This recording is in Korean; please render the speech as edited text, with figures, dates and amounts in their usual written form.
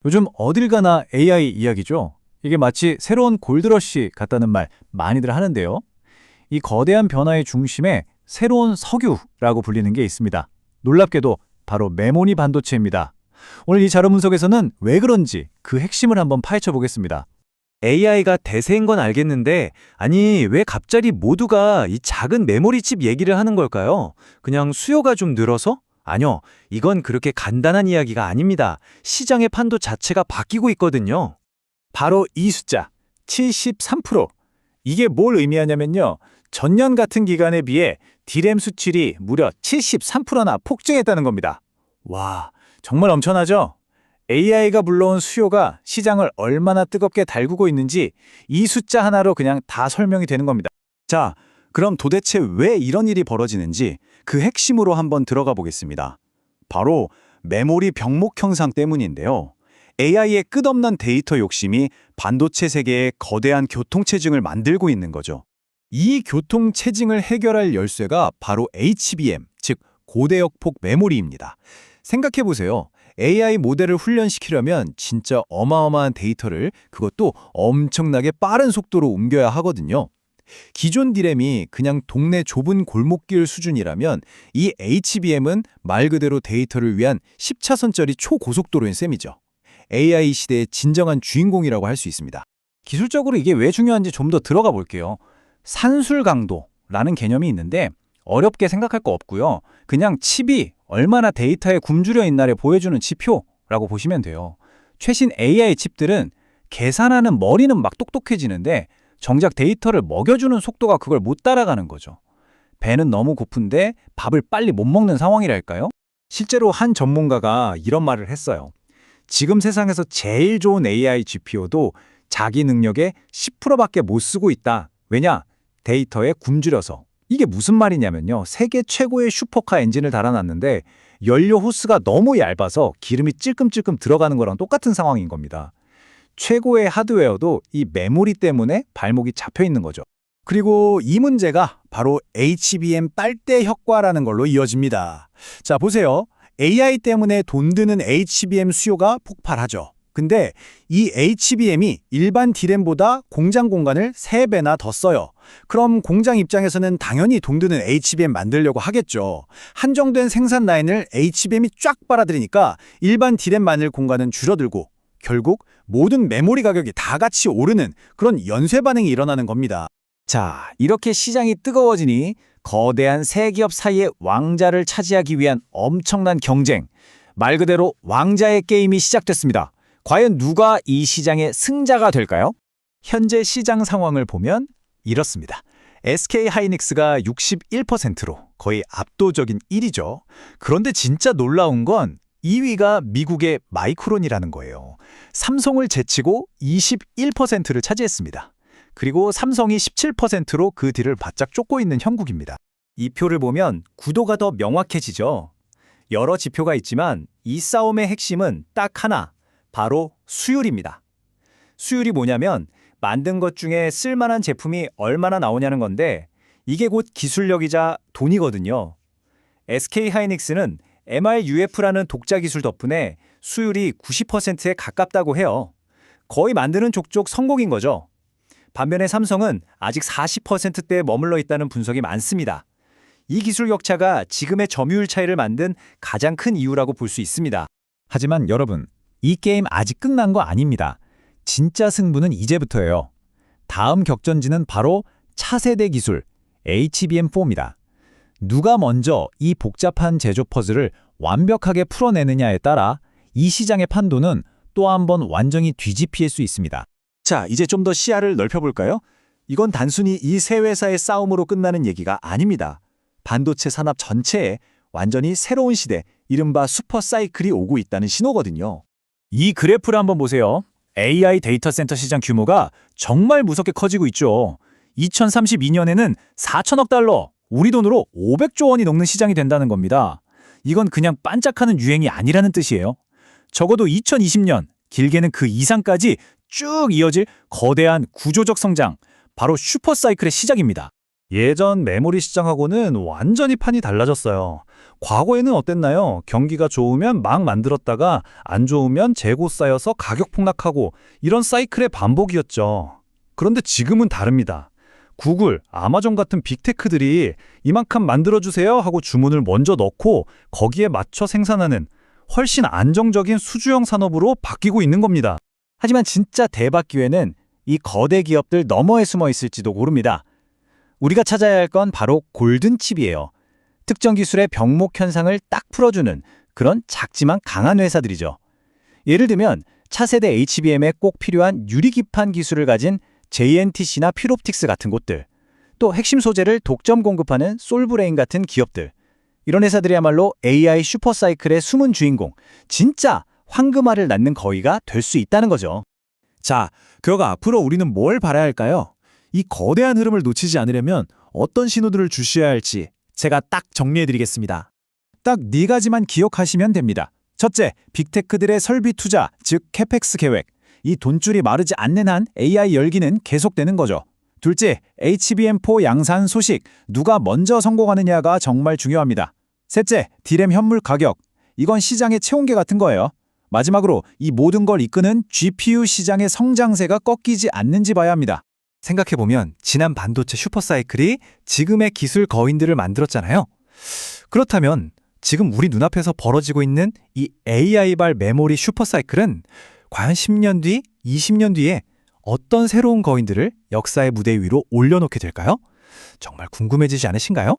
요즘 어딜 가나 AI 이야기죠. 이게 마치 새로운 골드러시 같다는 말 많이들 하는데요. 이 거대한 변화의 중심에 새로운 석유라고 불리는 게 있습니다. 놀랍게도 바로 메모리 반도체입니다. 오늘 이 자료 분석에서는 왜 그런지 그 핵심을 한번 파헤쳐 보겠습니다. AI가 대세인 건 알겠는데, 아니, 왜 갑자기 모두가 이 작은 메모리 칩 얘기를 하는 걸까요? 그냥 수요가 좀 늘어서? 아니요, 이건 그렇게 간단한 이야기가 아닙니다. 시장의 판도 자체가 바뀌고 있거든요. 바로 이 숫자, 73%. 이게 뭘 의미하냐면요. 전년 같은 기간에 비해 D램 수출이 무려 73%나 폭증했다는 겁니다. 와, 정말 엄청나죠? AI가 불러온 수요가 시장을 얼마나 뜨겁게 달구고 있는지 이 숫자 하나로 그냥 다 설명이 되는 겁니다. 자, 그럼 도대체 왜 이런 일이 벌어지는지 그 핵심으로 한번 들어가 보겠습니다. 바로 메모리 병목 현상 때문인데요. AI의 끝없는 데이터 욕심이 반도체 세계에 거대한 교통체증을 만들고 있는 거죠. 이 교통체증을 해결할 열쇠가 바로 HBM, 즉 고대역폭 메모리입니다. 생각해보세요. AI 모델을 훈련시키려면 진짜 어마어마한 데이터를 그것도 엄청나게 빠른 속도로 옮겨야 하거든요. 기존 D램이 그냥 동네 좁은 골목길 수준이라면 이 HBM은 말 그대로 데이터를 위한 10차선짜리 초고속도로인 셈이죠. AI 시대의 진정한 주인공이라고 할 수 있습니다. 기술적으로 이게 왜 중요한지 좀 더 들어가 볼게요. 산술 강도라는 개념이 있는데 어렵게 생각할 거 없고요. 그냥 칩이 얼마나 데이터에 굶주려 있나를 보여주는 지표라고 보시면 돼요. 최신 AI 칩들은 계산하는 머리는 막 똑똑해지는데 정작 데이터를 먹여주는 속도가 그걸 못 따라가는 거죠. 배는 너무 고픈데 밥을 빨리 못 먹는 상황이랄까요? 실제로 한 전문가가 이런 말을 했어요. 지금 세상에서 제일 좋은 AI GPU도 자기 능력의 10%밖에 못 쓰고 있다. 왜냐? 데이터에 굶주려서. 이게 무슨 말이냐면요. 세계 최고의 슈퍼카 엔진을 달아놨는데 연료 호스가 너무 얇아서 기름이 찔끔찔끔 들어가는 거랑 똑같은 상황인 겁니다. 최고의 하드웨어도 이 메모리 때문에 발목이 잡혀 있는 거죠. 그리고 이 문제가 바로 HBM 빨대 효과라는 걸로 이어집니다. 자, 보세요. AI 때문에 돈 드는 HBM 수요가 폭발하죠. 근데 이 HBM이 일반 D램보다 공장 공간을 3배나 더 써요. 그럼 공장 입장에서는 당연히 돈 드는 HBM 만들려고 하겠죠. 한정된 생산 라인을 HBM이 쫙 빨아들이니까 일반 D램 만들 공간은 줄어들고 결국 모든 메모리 가격이 다 같이 오르는 그런 연쇄 반응이 일어나는 겁니다. 자, 이렇게 시장이 뜨거워지니 거대한 세 기업 사이의 왕자를 차지하기 위한 엄청난 경쟁, 말 그대로 왕자의 게임이 시작됐습니다. 과연 누가 이 시장의 승자가 될까요? 현재 시장 상황을 보면 이렇습니다. SK하이닉스가 61%로 거의 압도적인 1위죠. 그런데 진짜 놀라운 건 2위가 미국의 마이크론이라는 거예요. 삼성을 제치고 21%를 차지했습니다. 그리고 삼성이 17%로 그 뒤를 바짝 쫓고 있는 형국입니다. 이 표를 보면 구도가 더 명확해지죠. 여러 지표가 있지만 이 싸움의 핵심은 딱 하나, 바로 수율입니다. 수율이 뭐냐면 만든 것 중에 쓸만한 제품이 얼마나 나오냐는 건데 이게 곧 기술력이자 돈이거든요. SK하이닉스는 MRUF라는 독자 기술 덕분에 수율이 90%에 가깝다고 해요. 거의 만드는 족족 성공인 거죠. 반면에 삼성은 아직 40%대에 머물러 있다는 분석이 많습니다. 이 기술 격차가 지금의 점유율 차이를 만든 가장 큰 이유라고 볼 수 있습니다. 하지만 여러분, 이 게임 아직 끝난 거 아닙니다. 진짜 승부는 이제부터예요. 다음 격전지는 바로 차세대 기술 HBM4입니다. 누가 먼저 이 복잡한 제조 퍼즐을 완벽하게 풀어내느냐에 따라 이 시장의 판도는 또 한 번 완전히 뒤집힐 수 있습니다. 자, 이제 좀 더 시야를 넓혀볼까요? 이건 단순히 이 세 회사의 싸움으로 끝나는 얘기가 아닙니다. 반도체 산업 전체에 완전히 새로운 시대, 이른바 슈퍼 사이클이 오고 있다는 신호거든요. 이 그래프를 한번 보세요. AI 데이터 센터 시장 규모가 정말 무섭게 커지고 있죠. 2032년에는 4천억 달러, 우리 돈으로 500조 원이 넘는 시장이 된다는 겁니다. 이건 그냥 반짝하는 유행이 아니라는 뜻이에요. 적어도 2020년, 길게는 그 이상까지 쭉 이어질 거대한 구조적 성장, 바로 슈퍼사이클의 시작입니다. 예전 메모리 시장하고는 완전히 판이 달라졌어요. 과거에는 어땠나요? 경기가 좋으면 막 만들었다가 안 좋으면 재고 쌓여서 가격 폭락하고 이런 사이클의 반복이었죠. 그런데 지금은 다릅니다. 구글, 아마존 같은 빅테크들이 이만큼 만들어주세요 하고 주문을 먼저 넣고 거기에 맞춰 생산하는 훨씬 안정적인 수주형 산업으로 바뀌고 있는 겁니다. 하지만 진짜 대박 기회는 이 거대 기업들 너머에 숨어 있을지도 모릅니다. 우리가 찾아야 할 건 바로 골든칩이에요. 특정 기술의 병목 현상을 딱 풀어주는 그런 작지만 강한 회사들이죠. 예를 들면 차세대 HBM에 꼭 필요한 유리기판 기술을 가진 JNTC나 퓨롭틱스 같은 곳들, 또 핵심 소재를 독점 공급하는 솔브레인 같은 기업들, 이런 회사들이야말로 AI 슈퍼사이클의 숨은 주인공, 진짜 황금알을 낳는 거위가 될 수 있다는 거죠. 자, 그럼 앞으로 우리는 뭘 바라야 할까요? 이 거대한 흐름을 놓치지 않으려면 어떤 신호들을 주시해야 할지 제가 딱 정리해드리겠습니다. 딱 4가지만 기억하시면 됩니다. 첫째, 빅테크들의 설비 투자, 즉 캐펙스 계획. 이 돈줄이 마르지 않는 한 AI 열기는 계속되는 거죠. 둘째, HBM4 양산 소식. 누가 먼저 성공하느냐가 정말 중요합니다. 셋째, 디램 현물 가격. 이건 시장의 체온계 같은 거예요. 마지막으로 이 모든 걸 이끄는 GPU 시장의 성장세가 꺾이지 않는지 봐야 합니다. 생각해보면 지난 반도체 슈퍼사이클이 지금의 기술 거인들을 만들었잖아요. 그렇다면 지금 우리 눈앞에서 벌어지고 있는 이 AI발 메모리 슈퍼사이클은 과연 10년 뒤, 20년 뒤에 어떤 새로운 거인들을 역사의 무대 위로 올려놓게 될까요? 정말 궁금해지지 않으신가요?